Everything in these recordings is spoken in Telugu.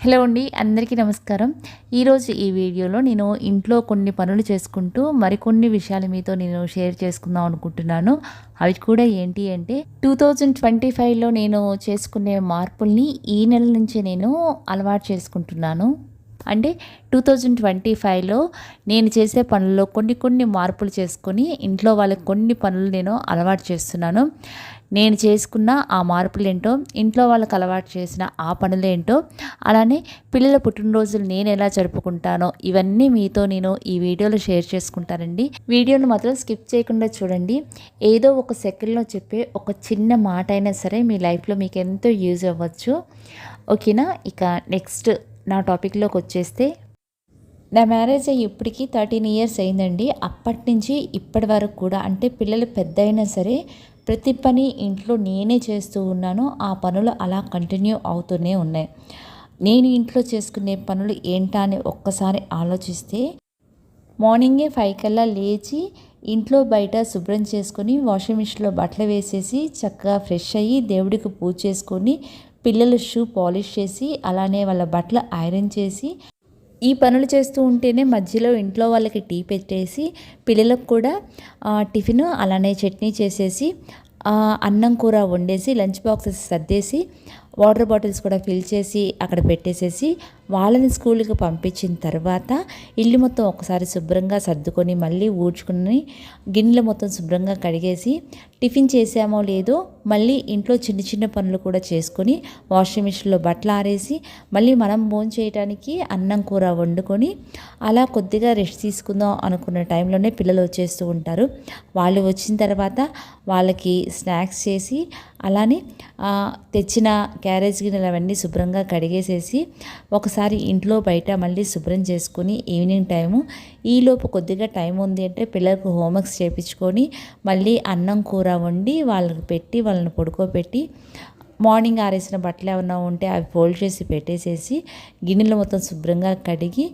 హలో అండి, అందరికీ నమస్కారం. ఈరోజు ఈ వీడియోలో నేను ఇంట్లో కొన్ని పనులు చేసుకుంటూ మరికొన్ని విషయాలు మీతో నేను షేర్ చేసుకుందాం అనుకుంటున్నాను. అవి కూడా ఏంటి అంటే 2025లో నేను చేసుకునే మార్పుల్ని ఈ నెల నుంచి నేను అలవాటు చేసుకుంటున్నాను. అంటే 2025లో నేను చేసే పనుల్లో కొన్ని మార్పులు చేసుకొని ఇంట్లో వాళ్ళకి కొన్ని పనులు నేను అలవాటు చేస్తున్నాను. నేను చేసుకున్న ఆ మార్పులేంటో, ఇంట్లో వాళ్ళకి అలవాటు చేసిన ఆ పనులేంటో, అలానే పిల్లల పుట్టినరోజులు నేను ఎలా జరుపుకుంటానో ఇవన్నీ మీతో నేను ఈ వీడియోలో షేర్ చేసుకుంటానండి. వీడియోను మాత్రం స్కిప్ చేయకుండా చూడండి. ఏదో ఒక సెకండ్లో చెప్పే ఒక చిన్న మాట అయినా సరే మీ లైఫ్లో మీకు ఎంతో యూజ్ అవ్వచ్చు. ఓకేనా? ఇక నెక్స్ట్ నా టాపిక్లోకి వచ్చేస్తే, నా మ్యారేజ్ అయ్యి ఇప్పటికి 13 ఇయర్స్ అయిందండి. అప్పటి నుంచి ఇప్పటి వరకు కూడా, అంటే పిల్లలు పెద్ద అయినా సరే ప్రతి పని ఇంట్లో నేనే చేస్తూ ఉన్నాను. ఆ పనులు అలా కంటిన్యూ అవుతూనే ఉన్నాయి. నేను ఇంట్లో చేసుకునే పనులు ఏంటా అని ఒక్కసారి ఆలోచిస్తే, మార్నింగే 5 కల్లా లేచి ఇంట్లో బయట శుభ్రం చేసుకొని వాషింగ్ మిషన్లో బట్టలు వేసేసి చక్కగా ఫ్రెష్ అయ్యి దేవుడికి పూజ చేసుకొని పిల్లల షూ పాలిష్ చేసి అలానే వాళ్ళ బట్టలు ఐరన్ చేసి ఈ పనులు చేస్తూ ఉంటేనే మధ్యలో ఇంట్లో వాళ్ళకి టీ పెట్టేసి పిల్లలకు కూడా టిఫిన్ అలానే చట్నీ చేసేసి అన్నం కూర వండేసి లంచ్ బాక్సెస్ సర్దేసి వాటర్ బాటిల్స్ కూడా ఫిల్ చేసి అక్కడ పెట్టేసేసి వాళ్ళని స్కూల్కి పంపించిన తర్వాత ఇల్లు మొత్తం ఒకసారి శుభ్రంగా సర్దుకొని మళ్ళీ ఊడ్చుకుని గిన్నెలు మొత్తం శుభ్రంగా కడిగేసి టిఫిన్ చేసామో లేదో మళ్ళీ ఇంట్లో చిన్న పనులు కూడా చేసుకొని వాషింగ్ మిషన్లో బట్టలు ఆరేసి మళ్ళీ మనం భోజనం చేయడానికి అన్నం కూర వండుకొని అలా కొద్దిగా రెస్ట్ తీసుకుందాం అనుకున్న టైంలోనే పిల్లలు వచ్చేస్తూ ఉంటారు. వాళ్ళు వచ్చిన తర్వాత వాళ్ళకి స్నాక్స్ చేసి అలానే తెచ్చిన క్యారేజ్ గిన్నెలు అవన్నీ శుభ్రంగా కడిగేసేసి ఒకసారి ఇంట్లో బయట మళ్ళీ శుభ్రం చేసుకొని ఈవినింగ్ టైము ఈలోపు కొద్దిగా టైం ఉంది అంటే పిల్లలకు హోంవర్క్స్ చేయించుకొని మళ్ళీ అన్నం కూర వండి వాళ్ళకి పెట్టి వాళ్ళని పడుకోబెట్టి మార్నింగ్ ఆరేసిన బట్టలు ఏమన్నా ఉంటే అవి ఫోల్డ్ చేసి పెట్టేసేసి గిన్నెలు మొత్తం శుభ్రంగా కడిగి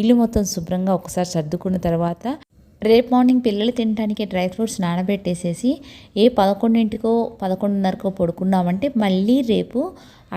ఇల్లు మొత్తం శుభ్రంగా ఒకసారి సర్దుకున్న తర్వాత రేపు మార్నింగ్ పిల్లలు తినడానికి డ్రై ఫ్రూట్స్ నానబెట్టేసేసి 11కో 11:30కో పడుకున్నామంటే మళ్ళీ రేపు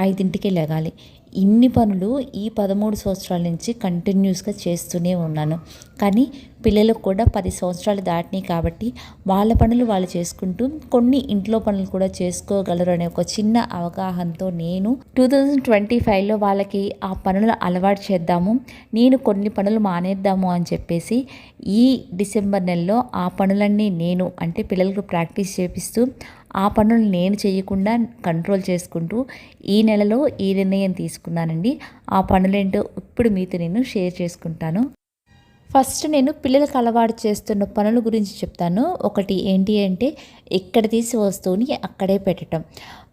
5ంటికే లెగాలి. ఇన్ని పనులు ఈ 13 సంవత్సరాల నుంచి కంటిన్యూస్గా చేస్తూనే ఉన్నాను. కానీ పిల్లలకు కూడా 10 సంవత్సరాలు దాటినాయి కాబట్టి వాళ్ళ పనులు వాళ్ళు చేసుకుంటూ కొన్ని ఇంట్లో పనులు కూడా చేసుకోగలరు అనే ఒక చిన్న అవగాహనతో నేను 2025లో వాళ్ళకి ఆ పనులు అలవాటు చేద్దాము, నేను కొన్ని పనులు మానేద్దాము అని చెప్పేసి ఈ డిసెంబర్ నెలలో ఆ పనులన్నీ నేను అంటే పిల్లలకు ప్రాక్టీస్ చేపిస్తూ ఆ పనులు నేను చేయకుండా కంట్రోల్ చేసుకుంటూ ఈ నెలలో ఈ నిర్ణయం తీసుకున్నానండి. ఆ పనులేంటో ఇప్పుడు మీతో నేను షేర్ చేసుకుంటాను. ఫస్ట్ నేను పిల్లలకు అలవాటు చేస్తున్న పనుల గురించి చెప్తాను. ఒకటి ఏంటి అంటే, ఎక్కడ తీసి వస్తువుని అక్కడే పెట్టడం.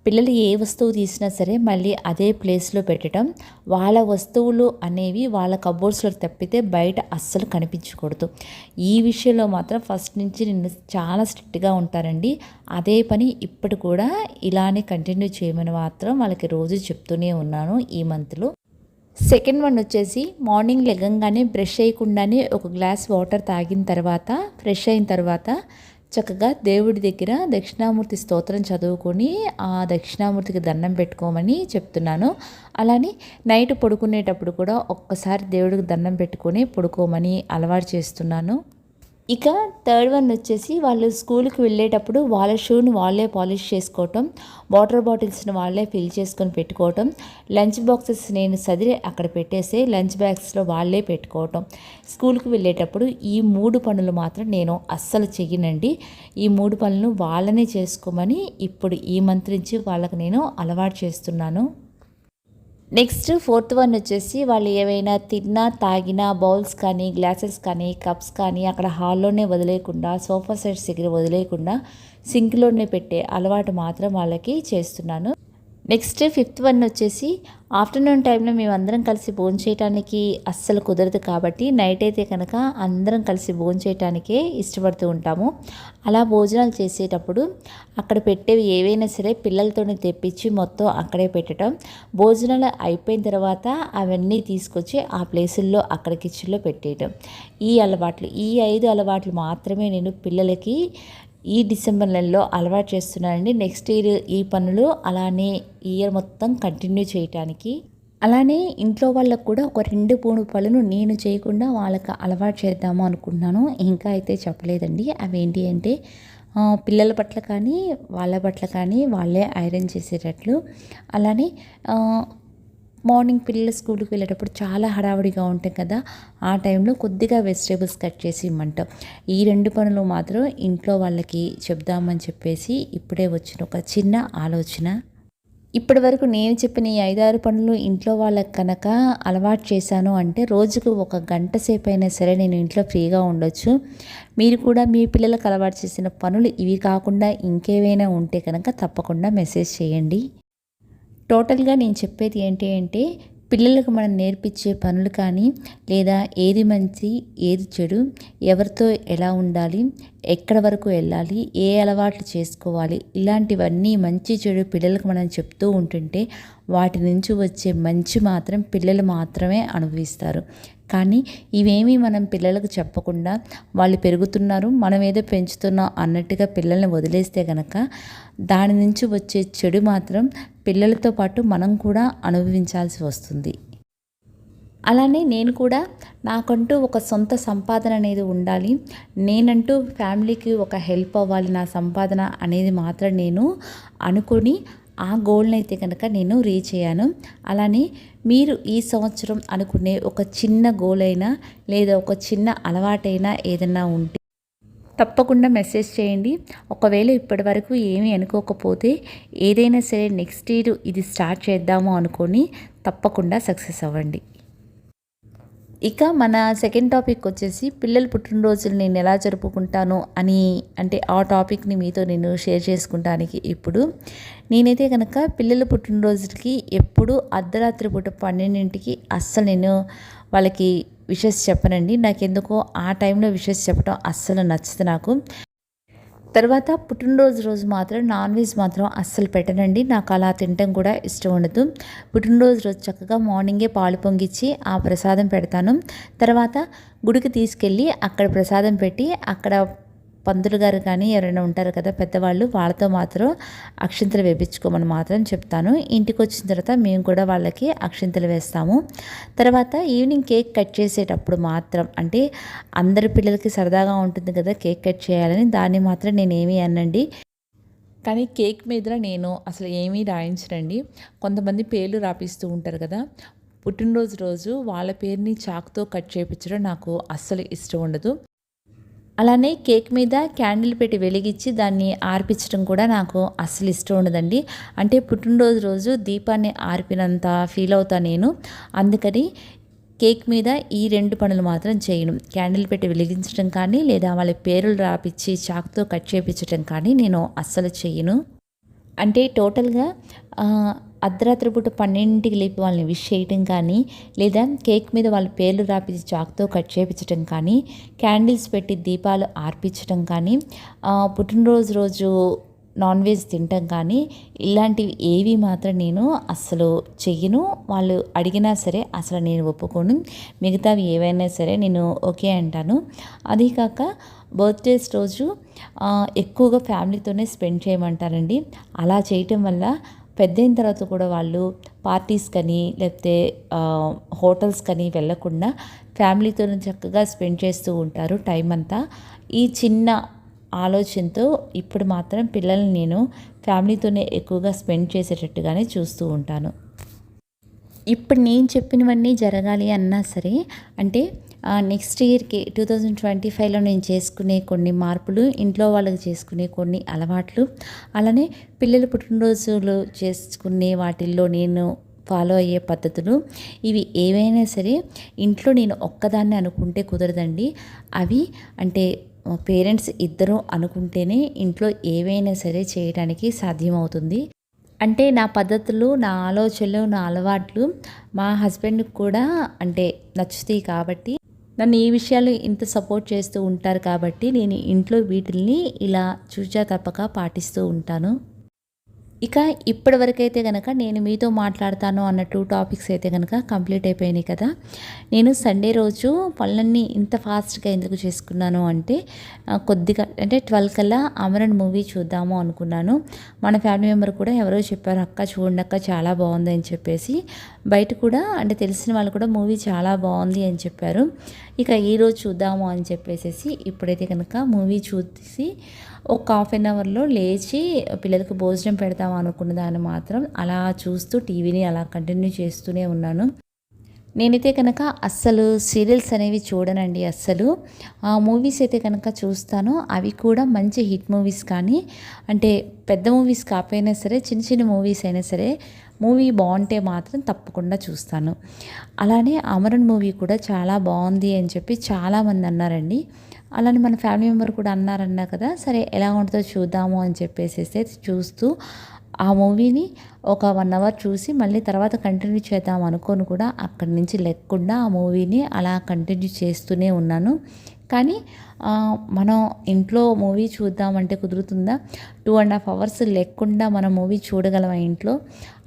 పిల్లలు ఏ వస్తువు తీసినా సరే మళ్ళీ అదే ప్లేస్లో పెట్టడం. వాళ్ళ వస్తువులు అనేవి వాళ్ళ కబోర్డ్స్లో తప్పితే బయట అస్సలు కనిపించకూడదు. ఈ విషయంలో మాత్రం ఫస్ట్ నుంచి నేను చాలా స్ట్రిక్ట్గా ఉంటానండి. అదే పని ఇప్పుడు కూడా ఇలానే కంటిన్యూ చేయమని మాత్రం వాళ్ళకి రోజు చెప్తూనే ఉన్నాను ఈ మంత్లో. సెకండ్ వన్ వచ్చేసి, మార్నింగ్ లెగంగానే బ్రష్ చేయకుండానే ఒక గ్లాస్ వాటర్ తాగిన తర్వాత ఫ్రెష్ అయిన తర్వాత చక్కగా దేవుడి దగ్గర దక్షిణామూర్తి స్తోత్రం చదువుకొని ఆ దక్షిణామూర్తికి దండం పెట్టుకోమని చెప్తున్నాను. అలానే నైట్ పడుకునేటప్పుడు కూడా ఒక్కసారి దేవుడికి దండం పెట్టుకొని పడుకోమని అలవాటు చేస్తున్నాను. ఇక థర్డ్ వన్ వచ్చేసి, వాళ్ళు స్కూల్కి వెళ్ళేటప్పుడు వాళ్ళ షూని వాళ్ళే పాలిష్ చేసుకోవటం, వాటర్ బాటిల్స్ని వాళ్ళే ఫిల్ చేసుకొని పెట్టుకోవటం, లంచ్ బాక్సెస్ నేను సదిరి అక్కడ పెట్టేసి లంచ్ బ్యాగ్స్లో వాళ్ళే పెట్టుకోవటం. స్కూల్కి వెళ్ళేటప్పుడు ఈ 3 పనులు మాత్రం నేను అస్సలు చెయ్యనండి. ఈ 3 పనులు వాళ్ళనే చేసుకోమని ఇప్పుడు ఈ మంత్ నుంచి వాళ్ళకి నేను అలవాటు చేస్తున్నాను. నెక్స్ట్ ఫోర్త్ వన్ వచ్చేసి, వాళ్ళు ఏవైనా తిన్నా తాగినా బౌల్స్ కానీ గ్లాసెస్ కానీ కప్స్ కానీ అక్కడ హాల్లోనే వదిలేయకుండా సోఫా సెట్స్ దగ్గర వదిలేయకుండా సింక్లోనే పెట్టే అలవాటు మాత్రం వాళ్ళకి చేస్తున్నాను. నెక్స్ట్ ఫిఫ్త్ వన్ వచ్చేసి, ఆఫ్టర్నూన్ టైంలో మేము అందరం కలిసి భోజనం చేయడానికి అస్సలు కుదరదు కాబట్టి నైట్ అయితే కనుక అందరం కలిసి భోజనం చేయడానికే ఇష్టపడుతూ ఉంటాము. అలా భోజనాలు చేసేటప్పుడు అక్కడ పెట్టేవి ఏవైనా సరే పిల్లలతోనే తెప్పించి మొత్తం అక్కడే పెట్టడం. భోజనాలు అయిపోయిన తర్వాత అవన్నీ తీసుకొచ్చి ఆ ప్లేసుల్లో అక్కడ కిచెన్లో పెట్టేయడం. ఈ 5 అలవాట్లు మాత్రమే నేను పిల్లలకి ఈ డిసెంబర్ నెలలో అలవాటు చేస్తున్నానండి. నెక్స్ట్ ఇయర్ ఈ పనులు అలానే ఇయర్ మొత్తం కంటిన్యూ చేయటానికి అలానే ఇంట్లో వాళ్ళకు కూడా ఒక 2, 3 పనులు నేను చేయకుండా వాళ్ళకి అలవాటు చేద్దాము అనుకుంటున్నాను. ఇంకా అయితే చెప్పలేదండి. అవేంటి అంటే పిల్లల బట్టలు కానీ, వాళ్ళ బట్టలు కానీ వాళ్ళే ఐరన్ చేసేటట్లు. అలానే మార్నింగ్ పిల్లలు స్కూల్కి వెళ్ళేటప్పుడు చాలా హడావిడిగా ఉంటాం కదా, ఆ టైంలో కొద్దిగా వెజిటేబుల్స్ కట్ చేసి ఇమ్మంటాం. ఈ 2 పనులు మాత్రం ఇంట్లో వాళ్ళకి చెప్దామని చెప్పేసి ఇప్పుడే వచ్చిన ఒక చిన్న ఆలోచన. ఇప్పటి వరకు నేను చెప్పిన ఈ 5, 6 పనులు ఇంట్లో వాళ్ళకి కనుక అలవాటు చేశాను అంటే రోజుకు ఒక గంట సేపు అయినా సరే నేను ఇంట్లో ఫ్రీగా ఉండొచ్చు. మీరు కూడా మీ పిల్లలకు అలవాటు చేసిన పనులు ఇవి కాకుండా ఇంకేవైనా ఉంటే కనుక తప్పకుండా మెసేజ్ చేయండి. టోటల్గా నేను చెప్పేది ఏంటి అంటే పిల్లలకు మనం నేర్పించే పనులు కానీ, లేదా ఏది మంచి ఏది చెడు, ఎవరితో ఎలా ఉండాలి, ఎక్కడ వరకు వెళ్ళాలి, ఏ అలవాట్లు చేసుకోవాలి, ఇలాంటివన్నీ మంచి చెడు పిల్లలకు మనం చెప్తూ ఉంటుంటే వాటి నుంచి వచ్చే మంచి మాత్రం పిల్లలు మాత్రమే అనుభవిస్తారు. కానీ ఇవేమీ మనం పిల్లలకు చెప్పకుండా వాళ్ళు పెరుగుతున్నారు, మనం ఏదో పెంచుతున్నాం అన్నట్టుగా పిల్లల్ని వదిలేస్తే కనుక దాని నుంచి వచ్చే చెడు మాత్రం పిల్లలతో పాటు మనం కూడా అనుభవించాల్సి వస్తుంది. అలానే నేను కూడా నాకంటూ ఒక సొంత సంపాదన అనేది ఉండాలి, నేనంటూ ఫ్యామిలీకి ఒక హెల్ప్ అవ్వాలి నా సంపాదన అనేది మాత్రం నేను అనుకొని ఆ గోల్ని అయితే కనుక నేను రీచ్ అయ్యాను. అలానే మీరు ఈ సంవత్సరం అనుకునే ఒక చిన్న గోల్ అయినా లేదా ఒక చిన్న అలవాటైనా ఏదన్నా ఉంటే తప్పకుండా మెసేజ్ చేయండి. ఒకవేళ ఇప్పటి వరకు ఏమీ అనుకోకపోతే ఏదైనా సరే నెక్స్ట్ ఇయర్ ఇది స్టార్ట్ చేద్దాము అనుకొని తప్పకుండా సక్సెస్ అవ్వండి. ఇక మన సెకండ్ టాపిక్ వచ్చేసి పిల్లల పుట్టినరోజులు నేను ఎలా జరుపుకుంటాను అని, అంటే ఆ టాపిక్ని మీతో నేను షేర్ చేసుకుంటానికి. ఇప్పుడు నేనైతే కనుక పిల్లల పుట్టినరోజులకి ఎప్పుడు అర్ధరాత్రి పూట 12ంటికి అస్సలు నేను వాళ్ళకి విషెస్ చెప్పనండి. నాకెందుకో ఆ టైంలో విషెస్ చెప్పడం అస్సలు నచ్చదు నాకు. తర్వాత పుట్టినరోజు రోజు మాత్రం నాన్ వెజ్ మాత్రం అస్సలు పెట్టనండి. నాకు అలా తినటం కూడా ఇష్టం ఉండదు. పుట్టినరోజు రోజు చక్కగా మార్నింగే పాలు పొంగిచ్చి ఆ ప్రసాదం పెడతాను. తర్వాత గుడికి తీసుకెళ్ళి అక్కడ ప్రసాదం పెట్టి అక్కడ పంతులు గారు కానీ ఎవరైనా ఉంటారు కదా పెద్దవాళ్ళు, వాళ్ళతో మాత్రం అక్షింతలు వేపించుకోమని మాత్రం చెప్తాను. ఇంటికి వచ్చిన తర్వాత మేము కూడా వాళ్ళకి అక్షింతలు వేస్తాము. తర్వాత ఈవినింగ్ కేక్ కట్ చేసేటప్పుడు మాత్రం, అంటే అందరి పిల్లలకి సరదాగా ఉంటుంది కదా కేక్ కట్ చేయాలని, దాన్ని మాత్రం నేనేమీ అనండి. కానీ కేక్ మీద నేను అసలు ఏమీ రాయించనండి. కొంతమంది పేర్లు రాపిస్తూ ఉంటారు కదా, పుట్టినరోజు రోజు వాళ్ళ పేరుని చాకుతో కట్ చేయించడం నాకు అస్సలు ఇష్టం ఉండదు. అలానే కేక్ మీద క్యాండిల్ పెట్టి వెలిగించి దాన్ని ఆర్పించడం కూడా నాకు అస్సలు ఇష్టం ఉండదండి. అంటే పుట్టినరోజు రోజు దీపాన్ని ఆర్పినంత ఫీల్ అవుతా నేను. అందుకని కేక్ మీద ఈ 2 పనులు మాత్రం చేయను. క్యాండిల్ పెట్టి వెలిగించడం కానీ, లేదా వాళ్ళ పేర్లు రాపిచ్చి చాకుతో కట్ చేయించడం కానీ నేను అస్సలు చేయను. అంటే టోటల్గా అర్ధరాత్రి పూట 12ంటికి లేపి వాళ్ళని విష్ చేయటం కానీ, లేదా కేక్ మీద వాళ్ళ పేర్లు రాపించి చాకుతో కట్ చేయించడం కానీ, క్యాండిల్స్ పెట్టి దీపాలు ఆర్పించడం కానీ, పుట్టినరోజు రోజు నాన్ వెజ్ తినటం కానీ, ఇలాంటివి ఏవి మాత్రం నేను అస్సలు చెయ్యను. వాళ్ళు అడిగినా సరే అసలు నేను ఒప్పుకోను. మిగతావి ఏవైనా సరే నేను ఓకే అంటాను. అదీ కాక బర్త్డేస్ రోజు ఎక్కువగా ఫ్యామిలీతోనే స్పెండ్ చేయమంటారండి. అలా చేయటం వల్ల పెద్దయిన తర్వాత కూడా వాళ్ళు పార్టీస్ కానీ లేకపోతే హోటల్స్ కానీ వెళ్ళకుండా ఫ్యామిలీతోనే చక్కగా స్పెండ్ చేస్తూ ఉంటారు టైం అంతా. ఈ చిన్న ఆలోచనతో ఇప్పుడు మాత్రం పిల్లల్ని నేను ఫ్యామిలీతోనే ఎక్కువగా స్పెండ్ చేసేటట్టుగానే చూస్తూ ఉంటాను. ఇప్పుడు నేను చెప్పినవన్నీ జరగాలి అన్నా సరే, అంటే నెక్స్ట్ ఇయర్కి 2025లో నేను చేసుకునే కొన్ని మార్పులు, ఇంట్లో వాళ్ళకి చేసుకునే కొన్ని అలవాట్లు, అలానే పిల్లల పుట్టినరోజులు చేసుకునే వాటిల్లో నేను ఫాలో అయ్యే పద్ధతులు, ఇవి ఏవైనా సరే ఇంట్లో నేను ఒక్కదాన్ని అనుకుంటే కుదరదండి. అవి అంటే పేరెంట్స్ ఇద్దరూ అనుకుంటేనే ఇంట్లో ఏవైనా సరే చేయడానికి సాధ్యమవుతుంది. అంటే నా పద్ధతులు, నా ఆలోచనలు, నా అలవాట్లు మా హస్బెండ్కి కూడా అంటే నచ్చుతాయి కాబట్టి, నన్ను ఈ విషయాలు ఇంత సపోర్ట్ చేస్తూ ఉంటారు కాబట్టి నేను ఇంట్లో వీటిల్ని ఇలా చూచా తప్పక పాటిస్తూ ఉంటాను. ఇక ఇప్పటి వరకైతే కనుక నేను మీతో మాట్లాడతాను అన్న 2 టాపిక్స్ అయితే కనుక కంప్లీట్ అయిపోయినాయి కదా. నేను సండే రోజు పనులన్నీ ఇంత ఫాస్ట్గా ఎందుకు చేసుకున్నాను అంటే, కొద్దిగా అంటే 12 కల్లా అమరన్ మూవీ చూద్దాము అనుకున్నాను. మన ఫ్యామిలీ మెంబర్ కూడా ఎవరో చెప్పారు, అక్క చూడండి అక్క చాలా బాగుందని చెప్పేసి. బయట కూడా అంటే తెలిసిన వాళ్ళు కూడా మూవీ చాలా బాగుంది అని చెప్పారు. ఇక ఈరోజు చూద్దాము అని చెప్పేసి ఇప్పుడైతే కనుక మూవీ చూసి ఒక హాఫ్ అన్ అవర్లో లేచి పిల్లలకు భోజనం పెడతాం అనుకున్న దాన్ని మాత్రం అలా చూస్తూ టీవీని అలా కంటిన్యూ చేస్తూనే ఉన్నాను. నేనైతే కనుక అస్సలు సీరియల్స్ అనేవి చూడనండి. అస్సలు మూవీస్ అయితే కనుక చూస్తాను. అవి కూడా మంచి హిట్ మూవీస్ కానీ అంటే పెద్ద మూవీస్ కాకపోయినా సరే చిన్న చిన్న మూవీస్ అయినా సరే మూవీ బాగుంటే మాత్రం తప్పకుండా చూస్తాను. అలానే అమరన్ మూవీ కూడా చాలా బాగుంది అని చెప్పి చాలామంది అన్నారండి. అలానే మన ఫ్యామిలీ మెంబర్ కూడా అన్నారన్నా కదా, సరే ఎలా ఉంటుందో చూద్దాము అని చెప్పేసి చూస్తూ ఆ మూవీని ఒక 1 అవర్ చూసి మళ్ళీ తర్వాత కంటిన్యూ చేద్దాం అనుకోని కూడా అక్కడి నుంచి లేకుండా ఆ మూవీని అలా కంటిన్యూ చేస్తూనే ఉన్నాను. కానీ మనం ఇంట్లో మూవీ చూద్దామంటే కుదురుతుందా? 2.5 అవర్స్ లేకుండా మనం మూవీ చూడగలమా ఇంట్లో?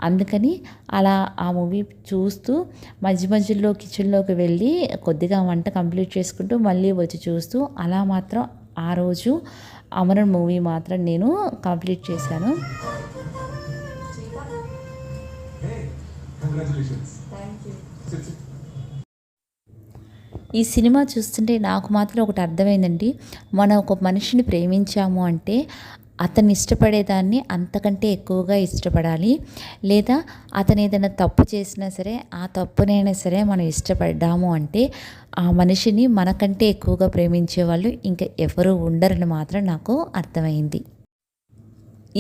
అందుకని అలా ఆ మూవీ చూస్తూ మధ్య మధ్యలో కిచెన్లోకి వెళ్ళి కొద్దిగా వంట కంప్లీట్ చేసుకుంటూ మళ్ళీ వచ్చి చూస్తూ అలా మాత్రం ఆ రోజు అమరన్ మూవీ మాత్రం నేను కంప్లీట్ చేశాను. ఈ సినిమా చూస్తుంటే నాకు మాత్రం ఒకటి అర్థమైందండి. మనం ఒక మనిషిని ప్రేమించాము అంటే అతన్ని ఇష్టపడేదాన్ని అంతకంటే ఎక్కువగా ఇష్టపడాలి. లేదా అతను ఏదైనా తప్పు చేసినా సరే ఆ తప్పునైనా సరే మనం ఇష్టపడ్డాము అంటే ఆ మనిషిని మనకంటే ఎక్కువగా ప్రేమించే వాళ్ళు ఇంకా ఎవరు ఉండరని మాత్రం నాకు అర్థమైంది.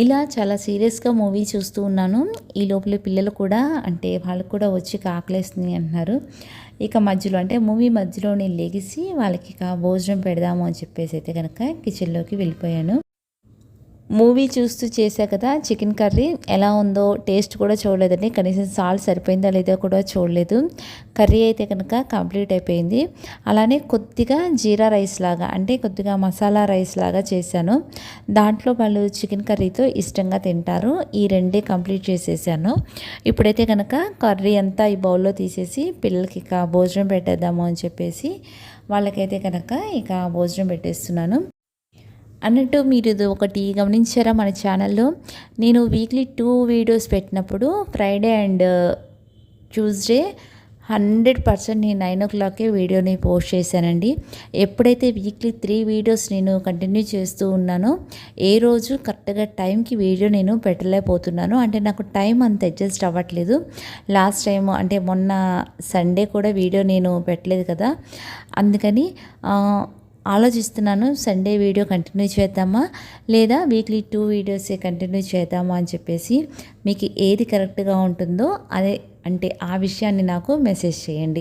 ఇలా చాలా సీరియస్గా మూవీ చూస్తూ ఉన్నాను. ఈ లోపల పిల్లలు కూడా అంటే వాళ్ళకు కూడా వచ్చి ఆకలేస్తుంది అంటున్నారు. ఇక మధ్యలో అంటే మూవీ మధ్యలో నేను లెగిసి వాళ్ళకి ఇక భోజనం పెడదాము అని చెప్పేసి అయితే కనుక కిచెన్లోకి వెళ్ళిపోయాను. మూవీ చూస్తూ చేశా కదా చికెన్ కర్రీ, ఎలా ఉందో టేస్ట్ కూడా చూడలేదండి. కనీసం సాల్ట్ సరిపోయిందా లేదో కూడా చూడలేదు. కర్రీ అయితే కనుక కంప్లీట్ అయిపోయింది. అలానే కొద్దిగా జీరా రైస్ లాగా అంటే కొద్దిగా మసాలా రైస్ లాగా చేశాను. దాంట్లో వాళ్ళు చికెన్ కర్రీతో ఇష్టంగా తింటారు. ఈ రెండే కంప్లీట్ చేసేసాను. ఇప్పుడైతే కనుక కర్రీ అంతా ఈ బౌల్లో తీసేసి పిల్లలకి ఇక భోజనం పెట్టేద్దాము అని చెప్పేసి వాళ్ళకైతే కనుక ఇక భోజనం పెట్టేస్తున్నాను. అన్నట్టు మీరు ఇది ఒకటి గమనించారా, మన ఛానల్లో నేను వీక్లీ 2 వీడియోస్ పెట్టినప్పుడు ఫ్రైడే అండ్ ట్యూస్డే 100% నేను 9 o'clockకే వీడియోని పోస్ట్ చేశానండి. ఎప్పుడైతే వీక్లీ 3 వీడియోస్ నేను కంటిన్యూ చేస్తూ ఉన్నానో ఏ రోజు కరెక్ట్గా టైంకి వీడియో నేను పెట్టలేకపోతున్నాను. అంటే నాకు టైం అంత అడ్జస్ట్ అవ్వట్లేదు. లాస్ట్ టైం అంటే మొన్న సండే కూడా వీడియో నేను పెట్టలేదు కదా, అందుకని ఆలోచిస్తున్నాను సండే వీడియో కంటిన్యూ చేద్దామా లేదా వీక్లీ 2 వీడియోసే కంటిన్యూ చేద్దామా అని చెప్పేసి. మీకు ఏది కరెక్ట్గా ఉంటుందో అదే అంటే ఆ విషయాన్ని నాకు మెసేజ్ చేయండి,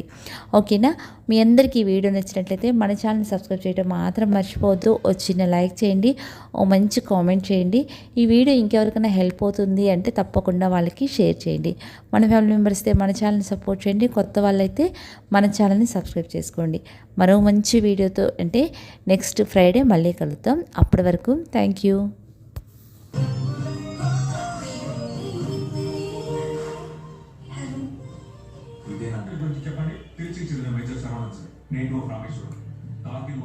ఓకేనా? మీ అందరికీ ఈ వీడియో నచ్చినట్లయితే మన ఛానల్ సబ్స్క్రైబ్ చేయడం మాత్రం మర్చిపోవద్దు. చిన్న లైక్ చేయండి, ఓ మంచి కామెంట్ చేయండి. ఈ వీడియో ఇంకెవరికైనా హెల్ప్ అవుతుంది అంటే తప్పకుండా వాళ్ళకి షేర్ చేయండి. మన ఫ్యామిలీ మెంబర్స్ అయితే మన ఛానల్ని సపోర్ట్ చేయండి, కొత్త వాళ్ళైతే మన ఛానల్ని సబ్స్క్రైబ్ చేసుకోండి. మరో మంచి వీడియోతో అంటే నెక్స్ట్ ఫ్రైడే మళ్ళీ కలుద్దాం. అప్పటి వరకు థ్యాంక్ యూ. చెప్పండి, తిరుచి చిన్న మేజర్ సరౌండ్స్ నేను రామేశ్వరం కార్గిల్